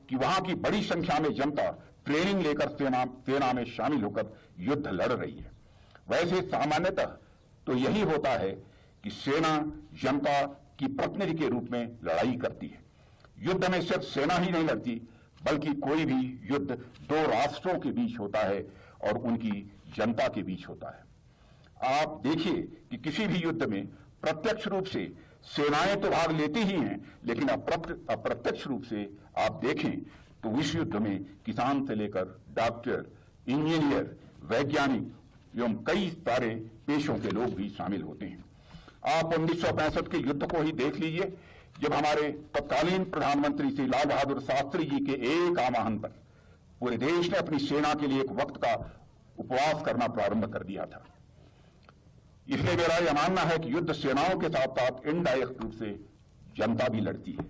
कि वहां की बड़ी संख्या में जनता ट्रेनिंग लेकर सेना में शामिल होकर युद्ध लड़ रही है। वैसे सामान्यतः तो यही होता है कि सेना जनता की प्रतिनिधि के रूप में लड़ाई करती है। युद्ध में सिर्फ सेना ही नहीं लड़ती, बल्कि कोई भी युद्ध दो राष्ट्रों के बीच होता है और उनकी जनता के बीच होता है। आप देखिए कि किसी भी युद्ध में प्रत्यक्ष रूप से सेनाएं तो भाग लेती ही हैं, लेकिन अप्रत्यक्ष रूप से आप देखें तो विश्व युद्ध में किसान से लेकर डॉक्टर, इंजीनियर, वैज्ञानिक एवं कई सारे पेशों के लोग भी शामिल होते हैं। आप 1965 के युद्ध को ही देख लीजिए, जब हमारे तत्कालीन प्रधानमंत्री श्री लाल बहादुर शास्त्री जी के एक आह्वान पर पूरे देश ने अपनी सेना के लिए एक वक्त का उपवास करना प्रारंभ कर दिया था। इसलिए मेरा यह मानना है कि युद्ध सेनाओं के साथ साथ इनडायरेक्ट रूप से जनता भी लड़ती है।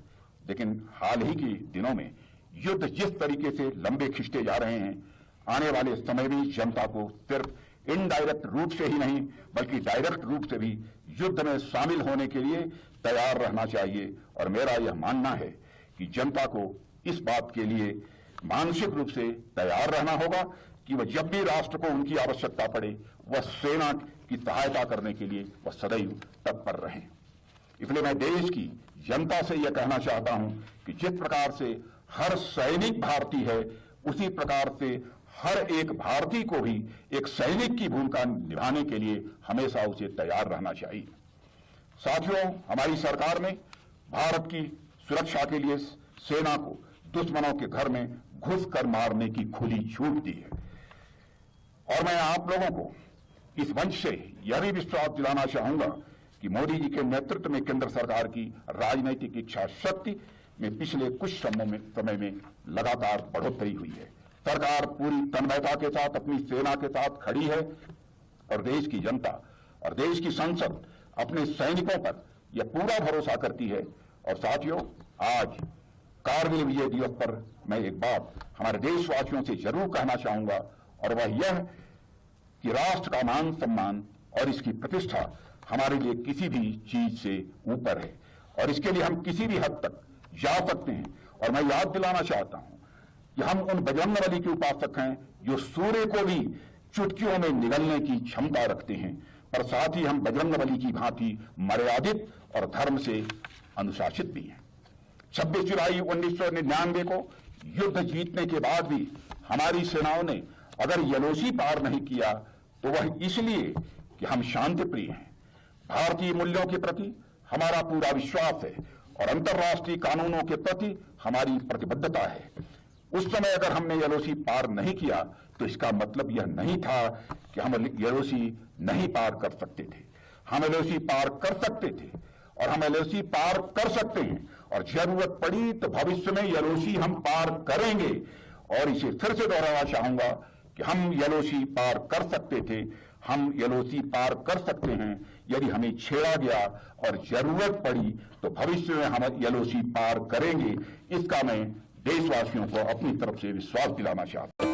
लेकिन हाल ही के दिनों में युद्ध जिस तरीके से लंबे खिंचते जा रहे हैं, आने वाले समय में जनता को सिर्फ इनडायरेक्ट रूप से ही नहीं बल्कि डायरेक्ट रूप से भी युद्ध में शामिल होने के लिए तैयार रहना चाहिए। और मेरा यह मानना है कि जनता को इस बात के लिए मानसिक रूप से तैयार रहना होगा कि वह जब भी राष्ट्र को उनकी आवश्यकता पड़े, वह सेना की सहायता करने के लिए वह सदैव तत्पर रहें। इसलिए मैं देश की जनता से यह कहना चाहता हूं कि जिस प्रकार से हर सैनिक भारतीय है, उसी प्रकार से हर एक भारतीय को भी एक सैनिक की भूमिका निभाने के लिए हमेशा उसे तैयार रहना चाहिए। साथियों, हमारी सरकार ने भारत की सुरक्षा के लिए सेना को दुश्मनों के घर में घुसकर मारने की खुली छूट दी है। और मैं आप लोगों को इस मंच से यह भी विश्वास दिलाना चाहूंगा कि मोदी जी के नेतृत्व में केंद्र सरकार की राजनीतिक इच्छा शक्ति में पिछले कुछ समय में लगातार बढ़ोतरी हुई है। सरकार पूरी तन्मयता के साथ अपनी सेना के साथ खड़ी है और देश की जनता और देश की संसद अपने सैनिकों पर यह पूरा भरोसा करती है। और साथियों, आज कारगिल विजय दिवस पर मैं एक बात हमारे देशवासियों से जरूर कहना चाहूंगा, और वह यह कि राष्ट्र का मान सम्मान और इसकी प्रतिष्ठा हमारे लिए किसी भी चीज से ऊपर है और इसके लिए हम किसी भी हद तक जा सकते हैं। और मैं याद दिलाना चाहता हूं कि हम उन बजरंगबली के उपासक हैं जो सूर्य को भी चुटकियों में निगलने की क्षमता रखते हैं, पर साथ ही हम बजरंगबली की भांति मर्यादित और धर्म से अनुशासित भी हैं। 26 जुलाई 1999 को युद्ध जीतने के बाद भी हमारी सेनाओं ने अगर यलोसी पार नहीं किया तो वह इसलिए कि हम शांति प्रिय हैं। भारतीय मूल्यों के प्रति हमारा पूरा विश्वास है और अंतर्राष्ट्रीय कानूनों के प्रति हमारी प्रतिबद्धता है। उस समय अगर हमने यलोसी पार नहीं किया तो इसका मतलब यह नहीं था कि हम यलोसी नहीं पार कर सकते थे। हम यलोसी पार कर सकते थे और हम यलोसी पार कर सकते हैं, और जरूरत पड़ी तो भविष्य में यलोसी हम पार करेंगे। और इसे फिर से दोहराना चाहूंगा कि हम यलोसी पार कर सकते थे, हम यलोसी पार कर सकते हैं यदि हमें छेड़ा गया, और जरूरत पड़ी तो भविष्य में हम यलोसी पार करेंगे। इसका मैं देशवासियों को अपनी तरफ से विश्वास दिलाना चाहता हूं।